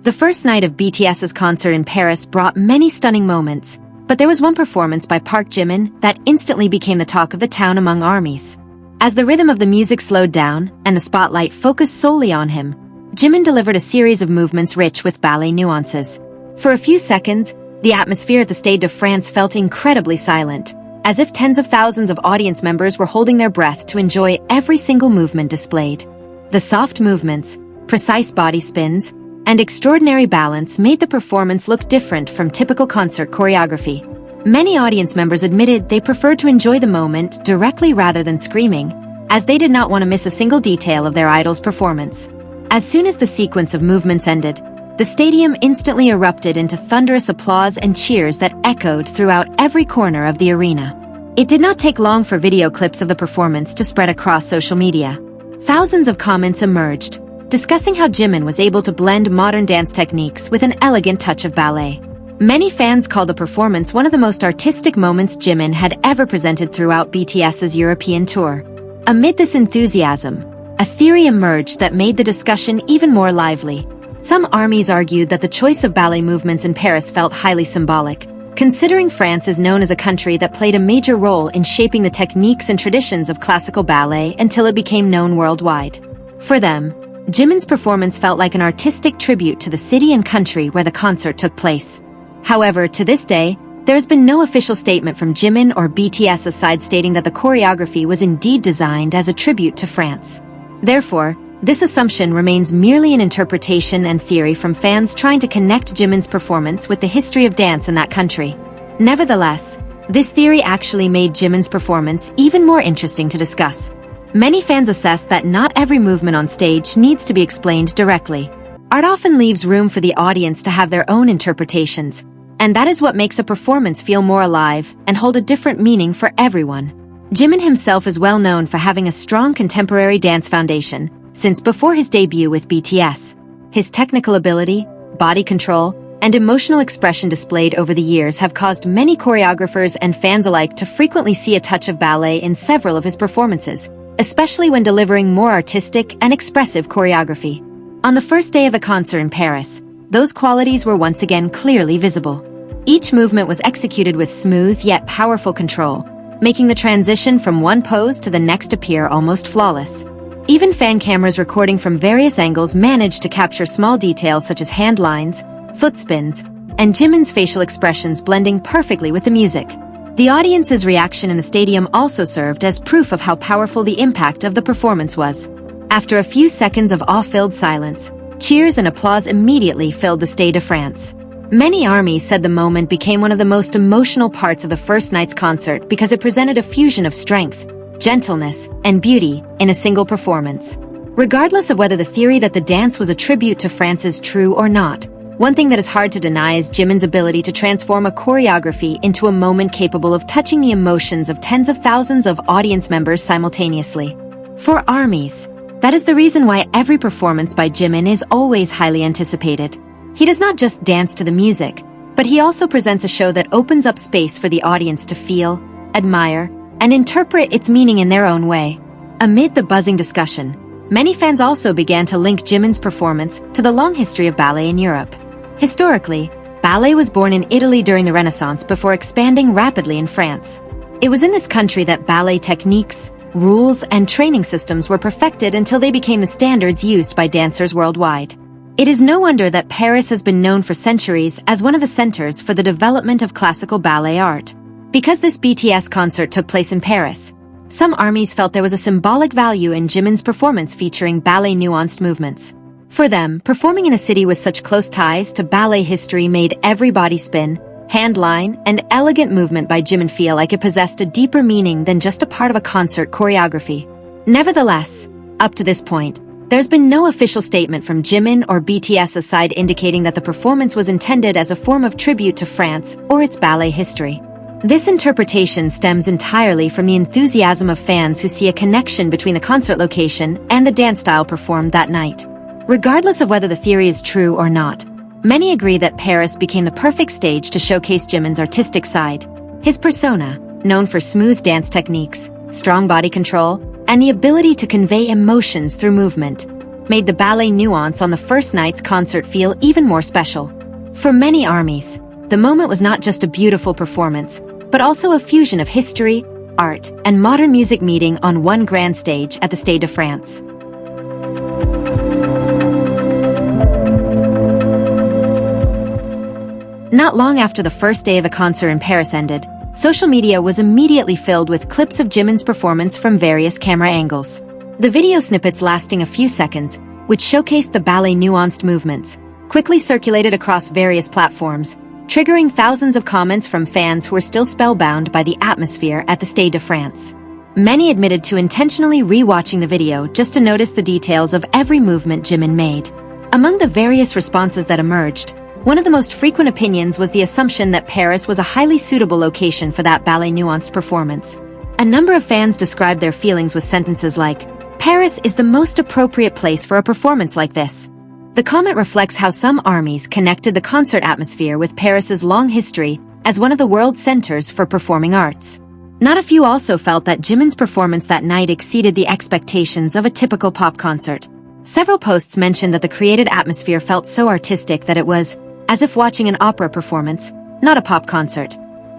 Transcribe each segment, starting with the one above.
The first night of BTS's concert in Paris brought many stunning moments, but there was one performance by Park Jimin that instantly became the talk of the town among armies. As the rhythm of the music slowed down and the spotlight focused solely on him, Jimin delivered a series of movements rich with ballet nuances. For a few seconds, the atmosphere at the Stade de France felt incredibly silent, as if tens of thousands of audience members were holding their breath to enjoy every single movement displayed. The soft movements, precise body spins, and extraordinary balance made the performance look different from typical concert choreography. Many audience members admitted they preferred to enjoy the moment directly rather than screaming, as they did not want to miss a single detail of their idol's performance. As soon as the sequence of movements ended, the stadium instantly erupted into thunderous applause and cheers that echoed throughout every corner of the arena. It did not take long for video clips of the performance to spread across social media. Thousands of comments emerged, discussing how Jimin was able to blend modern dance techniques with an elegant touch of ballet. Many fans called the performance one of the most artistic moments Jimin had ever presented throughout BTS's European Tour. Amid this enthusiasm, a theory emerged that made the discussion even more lively. Some armies argued that the choice of ballet movements in Paris felt highly symbolic, considering France is known as a country that played a major role in shaping the techniques and traditions of classical ballet until it became known worldwide. For them, Jimin's performance felt like an artistic tribute to the city and country where the concert took place. However, to this day, there has been no official statement from Jimin or BTS aside stating that the choreography was indeed designed as a tribute to France. Therefore, this assumption remains merely an interpretation and theory from fans trying to connect Jimin's performance with the history of dance in that country. Nevertheless, this theory actually made Jimin's performance even more interesting to discuss. Many fans assess that not every movement on stage needs to be explained directly. Art often leaves room for the audience to have their own interpretations, and that is what makes a performance feel more alive and hold a different meaning for everyone. Jimin himself is well known for having a strong contemporary dance foundation since before his debut with BTS. His technical ability, body control, and emotional expression displayed over the years have caused many choreographers and fans alike to frequently see a touch of ballet in several of his performances, especially when delivering more artistic and expressive choreography. On the first day of the concert in Paris, those qualities were once again clearly visible. Each movement was executed with smooth yet powerful control, making the transition from one pose to the next appear almost flawless. Even fan cameras recording from various angles managed to capture small details such as hand lines, foot spins, and Jimin's facial expressions blending perfectly with the music. The audience's reaction in the stadium also served as proof of how powerful the impact of the performance was. After a few seconds of awe-filled silence, cheers and applause immediately filled the Stade de France. Many armies said the moment became one of the most emotional parts of the first night's concert because it presented a fusion of strength, gentleness, and beauty in a single performance. Regardless of whether the theory that the dance was a tribute to France is true or not, one thing that is hard to deny is Jimin's ability to transform a choreography into a moment capable of touching the emotions of tens of thousands of audience members simultaneously. For armies, that is the reason why every performance by Jimin is always highly anticipated. He does not just dance to the music, but he also presents a show that opens up space for the audience to feel, admire, and interpret its meaning in their own way. Amid the buzzing discussion, many fans also began to link Jimin's performance to the long history of ballet in Europe. Historically, ballet was born in Italy during the Renaissance before expanding rapidly in France. It was in this country that ballet techniques, rules, and training systems were perfected until they became the standards used by dancers worldwide. It is no wonder that Paris has been known for centuries as one of the centers for the development of classical ballet art. Because this BTS concert took place in Paris, some armies felt there was a symbolic value in Jimin's performance featuring ballet nuanced movements. For them, performing in a city with such close ties to ballet history made every body spin, hand line, and elegant movement by Jimin feel like it possessed a deeper meaning than just a part of a concert choreography. Nevertheless, up to this point, there's been no official statement from Jimin or BTS aside indicating that the performance was intended as a form of tribute to France or its ballet history. This interpretation stems entirely from the enthusiasm of fans who see a connection between the concert location and the dance style performed that night. Regardless of whether the theory is true or not, many agree that Paris became the perfect stage to showcase Jimin's artistic side. His persona, known for smooth dance techniques, strong body control, and the ability to convey emotions through movement, made the ballet nuance on the first night's concert feel even more special. For many ARMYs, the moment was not just a beautiful performance, but also a fusion of history, art, and modern music meeting on one grand stage at the Stade de France. Not long after the first day of the concert in Paris ended, social media was immediately filled with clips of Jimin's performance from various camera angles. The video snippets lasting a few seconds, which showcased the ballet nuanced movements, quickly circulated across various platforms, triggering thousands of comments from fans who were still spellbound by the atmosphere at the Stade de France. Many admitted to intentionally re-watching the video just to notice the details of every movement Jimin made. Among the various responses that emerged, one of the most frequent opinions was the assumption that Paris was a highly suitable location for that ballet nuanced performance. A number of fans described their feelings with sentences like, "Paris is the most appropriate place for a performance like this." The comment reflects how some ARMYs connected the concert atmosphere with Paris's long history as one of the world's centers for performing arts. Not a few also felt that Jimin's performance that night exceeded the expectations of a typical pop concert. Several posts mentioned that the created atmosphere felt so artistic that it was as if watching an opera performance, not a pop concert.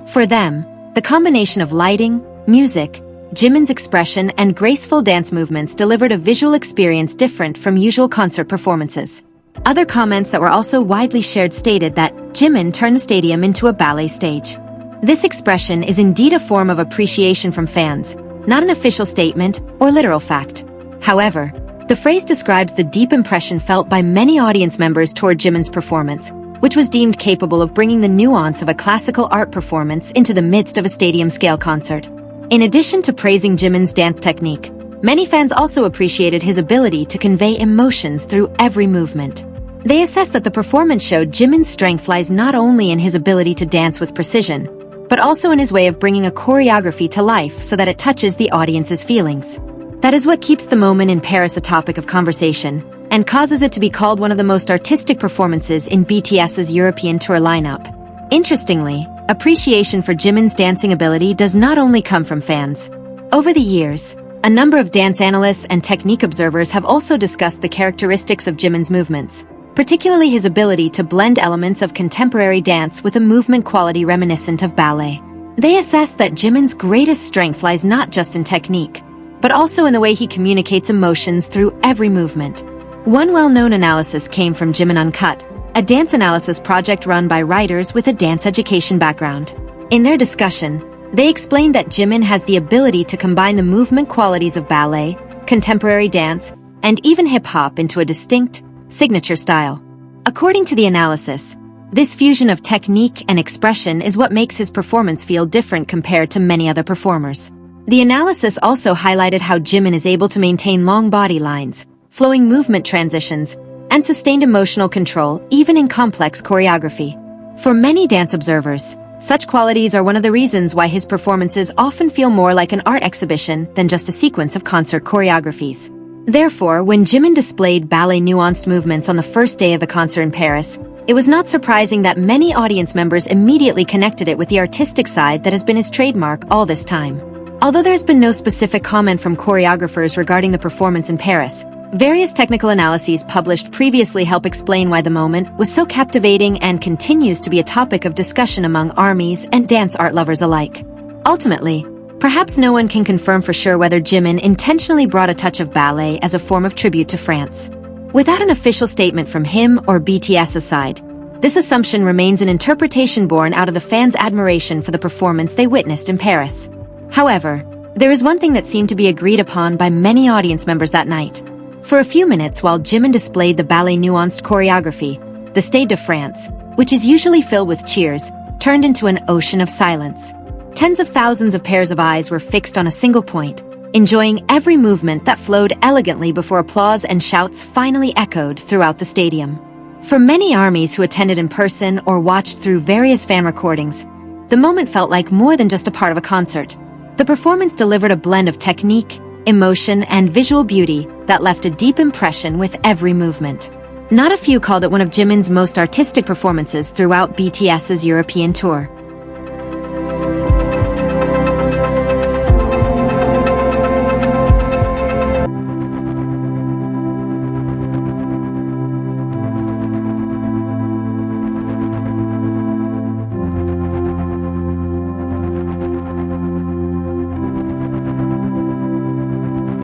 For them, the combination of lighting, music, Jimin's expression, and graceful dance movements delivered a visual experience different from usual concert performances. Other comments that were also widely shared stated that Jimin turned the stadium into a ballet stage. This expression is indeed a form of appreciation from fans, not an official statement or literal fact. However, the phrase describes the deep impression felt by many audience members toward Jimin's performance, which was deemed capable of bringing the nuance of a classical art performance into the midst of a stadium-scale concert. In addition to praising Jimin's dance technique, many fans also appreciated his ability to convey emotions through every movement. They assessed that the performance showed Jimin's strength lies not only in his ability to dance with precision, but also in his way of bringing a choreography to life so that it touches the audience's feelings. That is what keeps the moment in Paris a topic of conversation, and causes it to be called one of the most artistic performances in BTS's European Tour lineup. Interestingly, appreciation for Jimin's dancing ability does not only come from fans. Over the years, a number of dance analysts and technique observers have also discussed the characteristics of Jimin's movements, particularly his ability to blend elements of contemporary dance with a movement quality reminiscent of ballet. They assess that Jimin's greatest strength lies not just in technique, but also in the way he communicates emotions through every movement. One well-known analysis came from Jimin Uncut, a dance analysis project run by writers with a dance education background. In their discussion, they explained that Jimin has the ability to combine the movement qualities of ballet, contemporary dance, and even hip-hop into a distinct, signature style. According to the analysis, this fusion of technique and expression is what makes his performance feel different compared to many other performers. The analysis also highlighted how Jimin is able to maintain long body lines, flowing movement transitions, and sustained emotional control even in complex choreography. For many dance observers, such qualities are one of the reasons why his performances often feel more like an art exhibition than just a sequence of concert choreographies. Therefore, when Jimin displayed ballet nuanced movements on the first day of the concert in Paris, it was not surprising that many audience members immediately connected it with the artistic side that has been his trademark all this time. Although there has been no specific comment from choreographers regarding the performance in Paris, various technical analyses published previously help explain why the moment was so captivating and continues to be a topic of discussion among ARMYs and dance art lovers alike. Ultimately, perhaps no one can confirm for sure whether Jimin intentionally brought a touch of ballet as a form of tribute to France. Without an official statement from him or BTS's side, this assumption remains an interpretation born out of the fans' admiration for the performance they witnessed in Paris. However, there is one thing that seemed to be agreed upon by many audience members that night. For a few minutes while Jimin displayed the ballet nuanced choreography, the Stade de France, which is usually filled with cheers, turned into an ocean of silence. Tens of thousands of pairs of eyes were fixed on a single point, enjoying every movement that flowed elegantly before applause and shouts finally echoed throughout the stadium. For many ARMYs who attended in person or watched through various fan recordings, the moment felt like more than just a part of a concert. The performance delivered a blend of technique, emotion, and visual beauty that left a deep impression with every movement. Not a few called it one of Jimin's most artistic performances throughout BTS's European tour.